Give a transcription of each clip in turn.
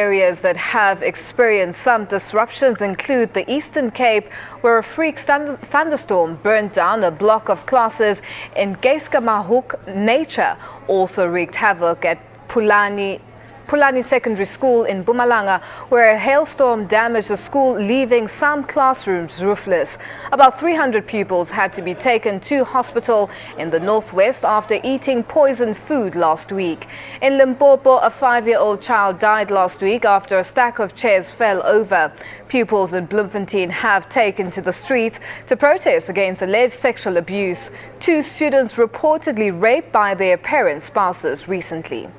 Areas that have experienced some disruptions include the Eastern Cape, where a freak thunderstorm burnt down a block of classes in Geiskamahuk. Nature also wreaked havoc at Pulani Secondary School in Mpumalanga, where a hailstorm damaged the school, leaving some classrooms roofless. About 300 pupils had to be taken to hospital in the northwest after eating poisoned food last week. In Limpopo, a 5-year-old child died last week after a stack of chairs fell over. Pupils in Bloemfontein have taken to the streets to protest against alleged sexual abuse. 2 students reportedly raped by their parents' spouses recently.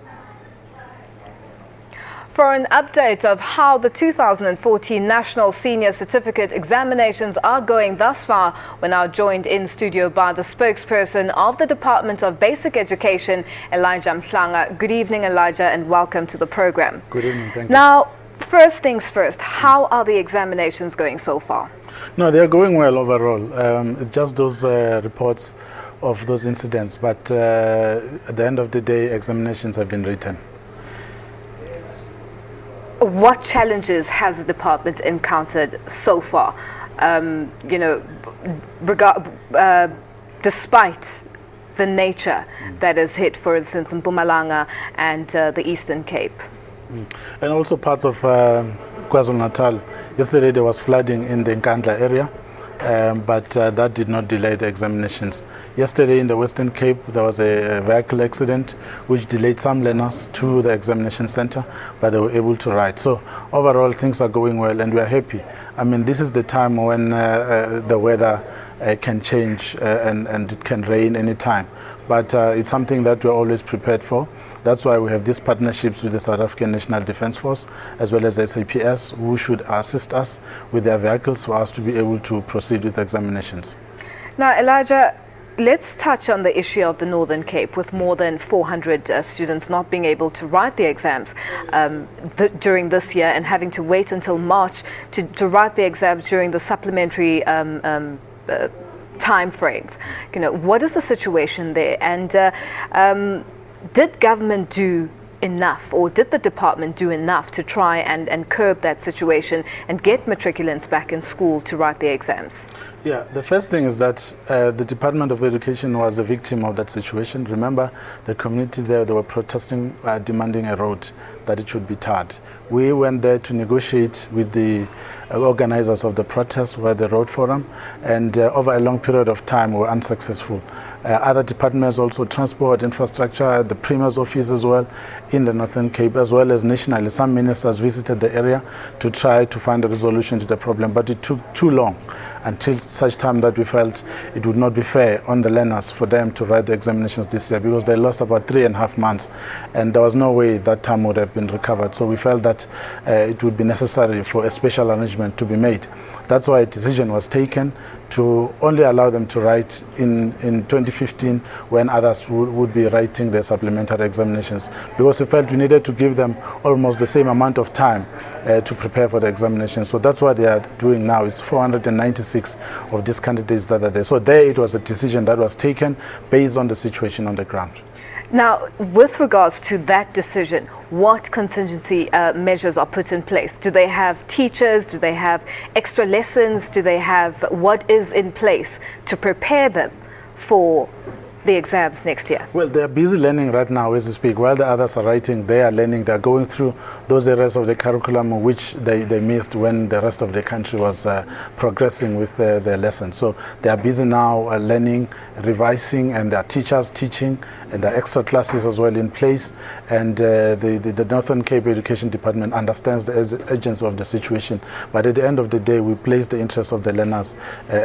For an update of how the 2014 National Senior Certificate examinations are going thus far, we're now joined in studio by the spokesperson of the Department of Basic Education, Elijha Mhlanga. Good evening, Elijah, and welcome to the program. Good evening, thank you. Now, first things first, how are the examinations going so far? No, they're going well overall. It's just those reports of those incidents, but at the end of the day, examinations have been written. What challenges has the department encountered so far, despite the nature that is hit, for instance, in Mpumalanga and the Eastern Cape? And also parts of KwaZulu-Natal. Yesterday there was flooding in the Nkandla area, but that did not delay the examinations. Yesterday in the Western Cape there was a vehicle accident which delayed some learners to the examination center, but they were able to write. So overall things are going well and we are happy. I mean, this is the time when the weather can change and it can rain anytime. But it's something that we're always prepared for. That's why we have these partnerships with the South African National Defence Force as well as SABC, who should assist us with their vehicles for us to be able to proceed with examinations. Now, Elijah, let's touch on the issue of the Northern Cape, with more than 400 students not being able to write their exams during this year and having to wait until March to write the exams during the supplementary time frames. You know, what is the situation there? And did government do enough, or did the department do enough to try and curb that situation and get matriculants back in school to write their exams? Yeah, the first thing is that the Department of Education was a victim of that situation. Remember, the community there, they were protesting, demanding a road, that it should be tarred. We went there to negotiate with the organizers of the protest, where the road forum, and over a long period of time we were unsuccessful. Other departments, also transport, infrastructure, the Premier's office as well in the Northern Cape, as well as nationally. Some ministers visited the area to try to find a resolution to the problem, but it took too long, until such time that we felt it would not be fair on the learners for them to write the examinations this year, because they lost about 3.5 months and there was no way that time would have been recovered. So we felt that it would be necessary for a special arrangement to be made. That's why a decision was taken to only allow them to write in 2015, when others would be writing their supplementary examinations, because we felt we needed to give them almost the same amount of time to prepare for the examination. So that's what they are doing now. It's 496 of these candidates that are there. So there it was a decision that was taken based on the situation on the ground. Now, with regards to that decision, what contingency measures are put in place? Do they have teachers? Do they have extra lessons? Do they have, what is in place to prepare them for the exams next year? Well, they are busy learning right now as we speak. While the others are writing, they are learning. They are going through those areas of the curriculum which they missed when the rest of the country was progressing with their lessons. So they are busy now learning, revising, and there are teachers teaching, and there are extra classes as well in place. And the Northern Cape Education Department understands the urgency of the situation. But at the end of the day, we place the interests of the learners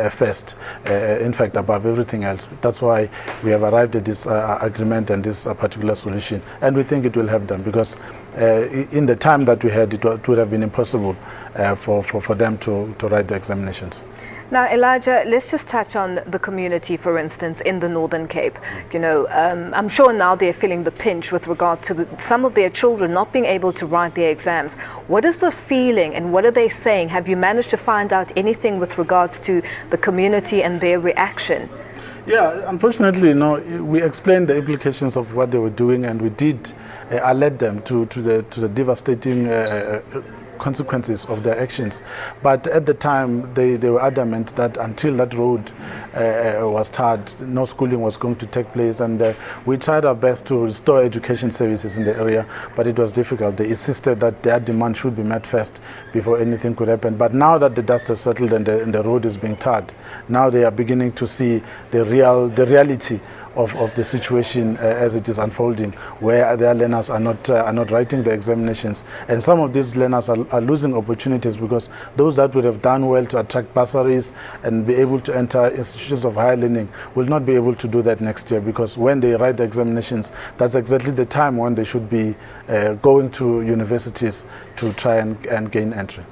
first, in fact, above everything else. That's why we have arrived at this agreement and this particular solution. And we think it will help them, because in the time that we had, it would have been impossible for them to write the examinations. Now, Elijah, let's just touch on the community, for instance, in the Northern Cape. You know, I'm sure now they're feeling the pinch with regards to some of their children not being able to write their exams. What is the feeling and what are they saying? Have you managed to find out anything with regards to the community and their reaction? Yeah, unfortunately, we explained the implications of what they were doing, and we did alert them to the devastating consequences of their actions. But at the time, they were adamant that until that road was tarred, no schooling was going to take place, and we tried our best to restore education services in the area, but it was difficult. They insisted that their demand should be met first before anything could happen. But now that the dust has settled and the road is being tarred, now they are beginning to see the reality of the situation as it is unfolding, where their learners are not writing the examinations, and some of these learners are losing opportunities because those that would have done well to attract bursaries and be able to enter institutions of higher learning will not be able to do that next year, because when they write the examinations, that's exactly the time when they should be going to universities to try and gain entry.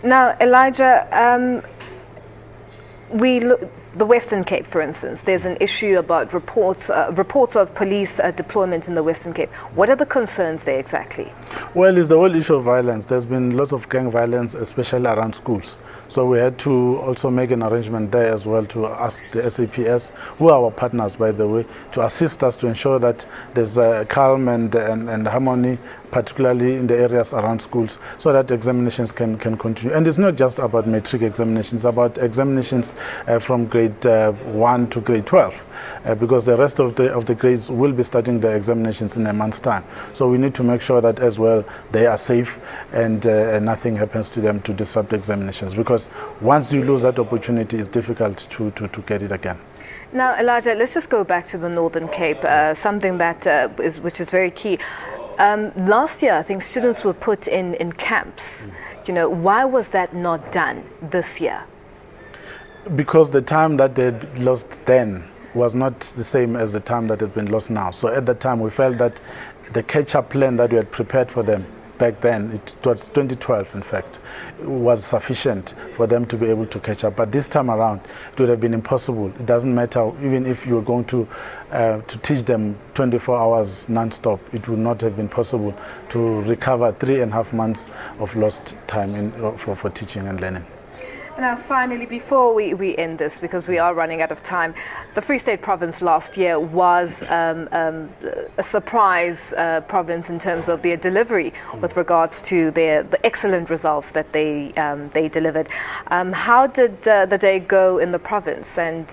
Now, Elijah, the Western Cape, for instance, there's an issue about reports of police deployment in the Western Cape. What are the concerns there exactly? Well, it's the whole issue of violence. There's been lots of gang violence, especially around schools. So we had to also make an arrangement there as well to ask the SAPS, who are our partners, by the way, to assist us to ensure that there's calm and harmony, particularly in the areas around schools, so that examinations can continue. And it's not just about matric examinations, it's about examinations from grade 1 to grade 12, because the rest of the grades will be starting their examinations in a month's time. So we need to make sure that as well they are safe and nothing happens to them to disrupt the examinations, because once you lose that opportunity, it's difficult to get it again. Now, Elijah, let's just go back to the Northern Cape, something that which is very key. Last year, I think students were put in camps. You know, why was that not done this year? Because the time that they lost then was not the same as the time that has been lost now. So at that time, we felt that the catch-up plan that we had prepared for them back then, it was 2012 in fact, was sufficient for them to be able to catch up. But this time around, it would have been impossible. It doesn't matter, even if you were going to teach them 24 hours non-stop, it would not have been possible to recover 3.5 months of lost time for teaching and learning. Now, finally, before we end this, because we are running out of time, the Free State Province last year was a surprise province in terms of their delivery with regards to the excellent results that they delivered. How did the day go in the province? And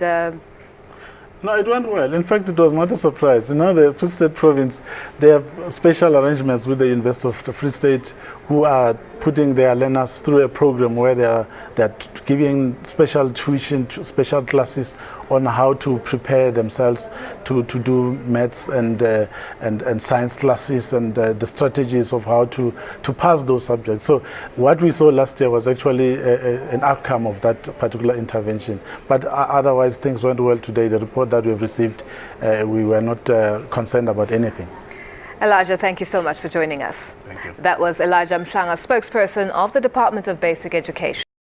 no, it went well. In fact, it was not a surprise. You know, the Free State Province, they have special arrangements with the University of the Free State, who are putting their learners through a program where they're giving special tuition, special classes on how to prepare themselves to do maths and science classes, and the strategies of how to pass those subjects. So what we saw last year was actually an outcome of that particular intervention. But otherwise, things went well today. The report that we've received, we were not concerned about anything. Elijah, thank you so much for joining us. Thank you. That was Elijha Mhlanga, spokesperson of the Department of Basic Education.